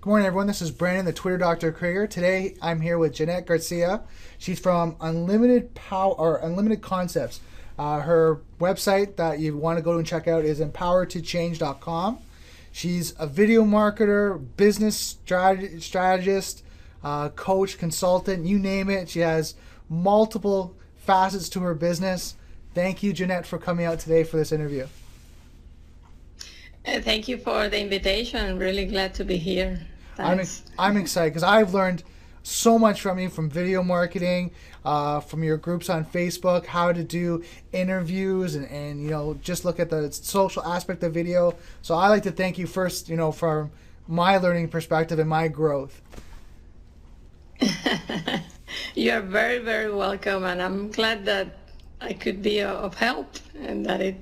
Good morning, everyone. This is Brandon, the Twitter Dr. Krieger. Today, I'm here with Jeanette Garcia. She's from Unlimited Power or Unlimited Concepts. Her website that you want to go and check out is empowertochange.com. She's a video marketer, business strategist, coach, consultant, you name it. She has multiple facets to her business. Thank you, Jeanette, for coming out today for this interview. Thank you for the invitation. I'm really glad to be here. Thanks. I'm excited because I've learned so much from you, from video marketing, from your groups on Facebook, how to do interviews and just look at the social aspect of video. So I like to thank you first, for my learning perspective and my growth. You're very, very welcome, and I'm glad that I could be of help and that it,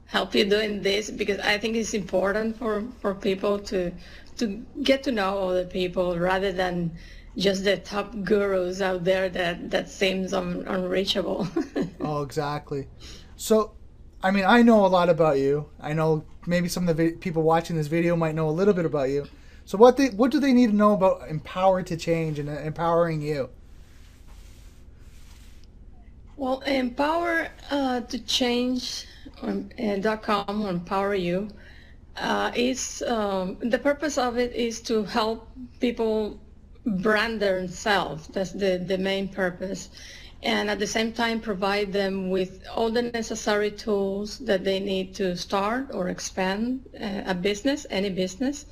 help you doing this, because I think it's important for people to get to know other people rather than just the top gurus out there that seems unreachable. Oh, exactly. So, I know a lot about you. I know maybe some of the people watching this video might know a little bit about you. So what do they need to know about Empower to Change and empowering you? Well, Empower to Change .com or Empower You is the purpose of it is to help people brand themselves. That's the main purpose, and at the same time provide them with all the necessary tools that they need to start or expand a business, any business.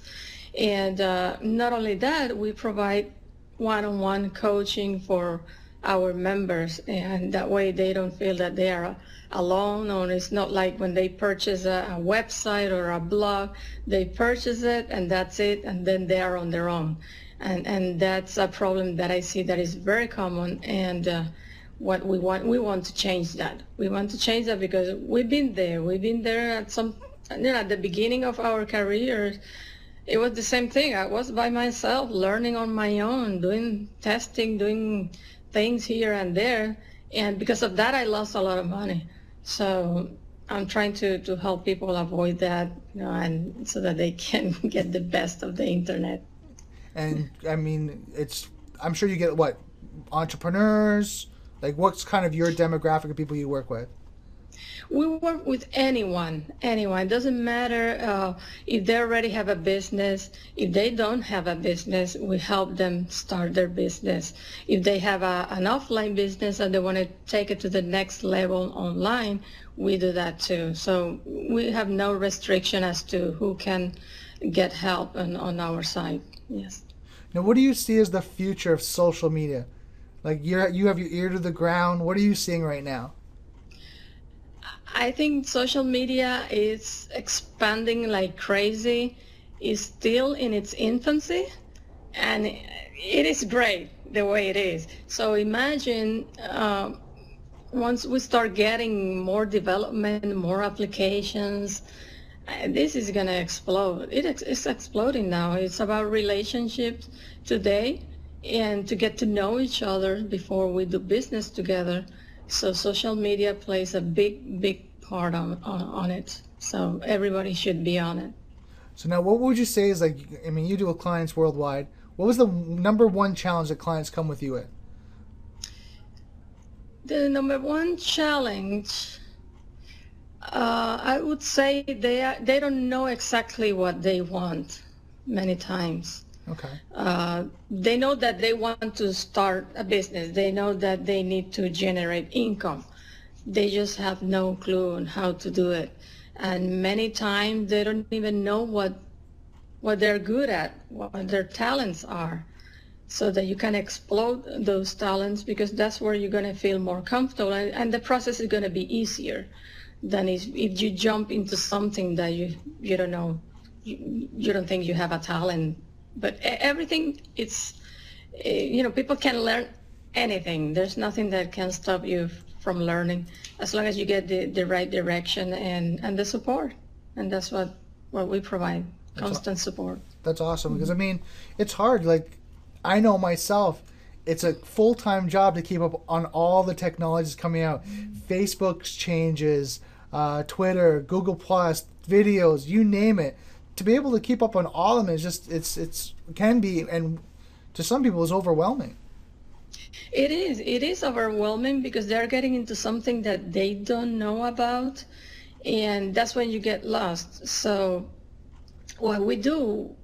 And not only that, we provide one-on-one coaching for our members, and that way they don't feel that they are alone, or it's not like when they purchase a website or a blog, they purchase it and that's it, and then they are on their own. And that's a problem that I see that is very common, and what we want to change that. We want to change that because we've been there at some, at the beginning of our careers. It was the same thing. I was by myself, learning on my own, doing testing, doing things here and there, and because of that I lost a lot of money. So I'm trying to help people avoid that, and so that they can get the best of the internet. And I'm sure you get what, entrepreneurs, like what's kind of your demographic of people you work with? We work with anyone. It doesn't matter if they already have a business. If they don't have a business, we help them start their business. If they have an offline business and they want to take it to the next level online, we do that too. So we have no restriction as to who can get help on our side. Yes. Now, what do you see as the future of social media? Like you have your ear to the ground. What are you seeing right now? I think social media is expanding like crazy. It's still in its infancy, and it is great the way it is. So imagine once we start getting more development, more applications, this is going to explode. It's exploding now. It's about relationships today and to get to know each other before we do business together. So social media plays a big part on it. So everybody should be on it. So now what would you say is you deal with clients worldwide. What was the number one challenge that clients come with you with? The number one challenge, I would say they don't know exactly what they want many times. Okay. They know that they want to start a business. They know that they need to generate income. They just have no clue on how to do it. And many times they don't even know what they're good at, what their talents are, so that you can explode those talents, because that's where you're going to feel more comfortable, and the process is going to be easier than if you jump into something that you don't know, you don't think you have a talent. But everything, it's, people can learn anything. There's nothing that can stop you from learning, as long as you get the right direction and the support. And that's what we provide, constant support. That's awesome, because it's hard. Like, I know myself, it's a full-time job to keep up on all the technologies coming out. Facebook's changes, Twitter, Google Plus, videos, you name it. to be able to keep up on all of them is just it's can be, and to some people is overwhelming. It is. It is overwhelming because they're getting into something that they don't know about, and that's when you get lost. So what we do,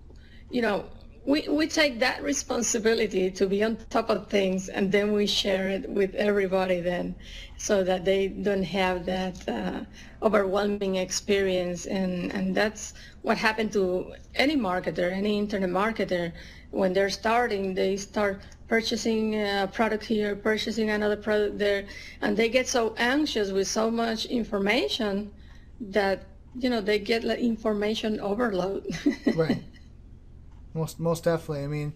you know, we take that responsibility to be on top of things, and then we share it with everybody then, so that they don't have that overwhelming experience. And that's what happened to any marketer, any internet marketer. When they're starting, they start purchasing a product here, purchasing another product there, and they get so anxious with so much information that, you know, they get like information overload. Right. Most definitely. I mean,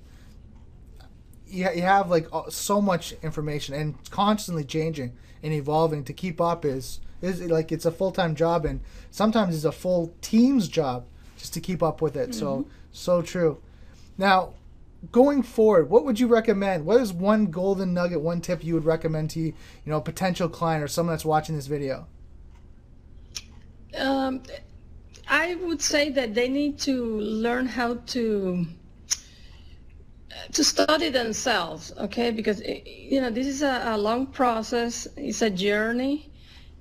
you have like so much information and constantly changing and evolving. To keep up is like, it's a full-time job, and sometimes it's a full team's job just to keep up with it. So true. Now, going forward, what would you recommend? What is one golden nugget, one tip you would recommend to, a potential client or someone that's watching this video? I would say that they need to learn how to study themselves, okay? Because this is a long process. It's a journey,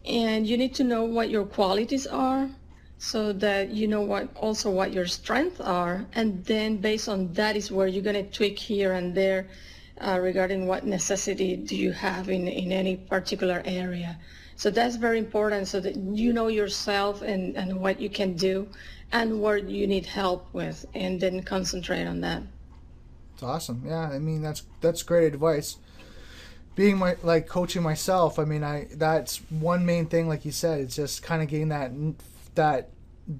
and you need to know what your qualities are, so that you know what your strengths are, and then based on that is where you're going to tweak here and there regarding what necessity do you have in any particular area. So that's very important, so that you know yourself and what you can do and what you need help with, and then concentrate on that. It's awesome. Yeah, I mean, that's great advice. Being coaching myself, I mean, that's one main thing, like you said, it's just kind of getting that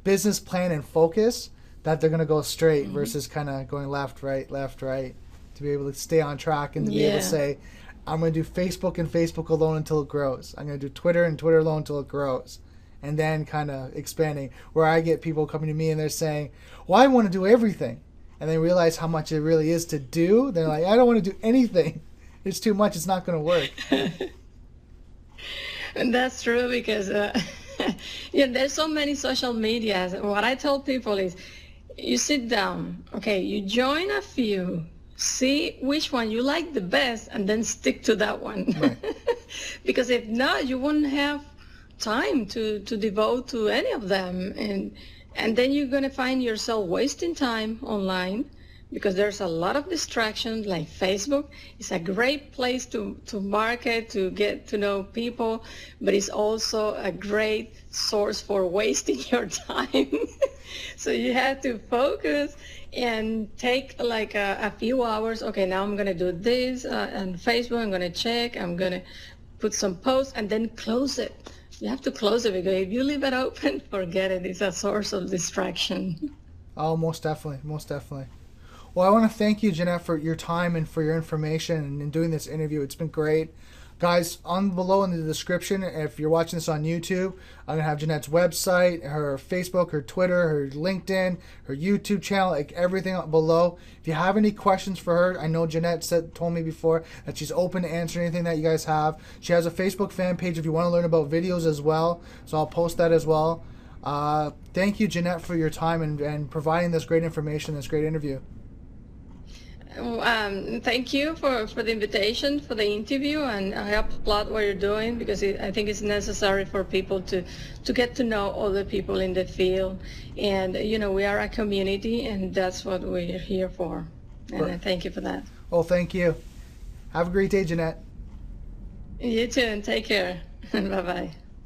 business plan and focus that they're going to go straight versus kind of going left, right, to be able to stay on track and to be able to say, I'm going to do Facebook and Facebook alone until it grows. I'm going to do Twitter and Twitter alone until it grows. And then kind of expanding, where I get people coming to me and they're saying, well, I want to do everything. And they realize how much it really is to do. They're like, I don't want to do anything. It's too much. It's not going to work. And that's true, because there's so many social medias. What I tell people is, you sit down, okay, you join a few, see which one you like the best, and then stick to that one. Right. Because if not, you won't have time to devote to any of them, and then you're going to find yourself wasting time online, because there's a lot of distractions. Like Facebook is a great place to market, to get to know people, but it's also a great source for wasting your time. So you have to focus and take like a few hours. Okay, now I'm going to do this on Facebook. I'm going to check. I'm going to put some posts, and then close it. You have to close it, because if you leave it open, forget it. It's a source of distraction. Oh, most definitely. Most definitely. Well, I want to thank you, Jeanette, for your time and for your information and in doing this interview. It's been great. Guys, on below in the description, if you're watching this on YouTube, I'm going to have Jeanette's website, her Facebook, her Twitter, her LinkedIn, her YouTube channel, like everything below. If you have any questions for her, I know Jeanette told me before that she's open to answer anything that you guys have. She has a Facebook fan page if you want to learn about videos as well, so I'll post that as well. Thank you, Jeanette, for your time and providing this great information, this great interview. Thank you for the invitation, for the interview, and I applaud what you're doing, because I think it's necessary for people to get to know other people in the field. And, we are a community, and that's what we're here for. And I thank you for that. Well, thank you. Have a great day, Jeanette. You too, and take care. Bye-bye.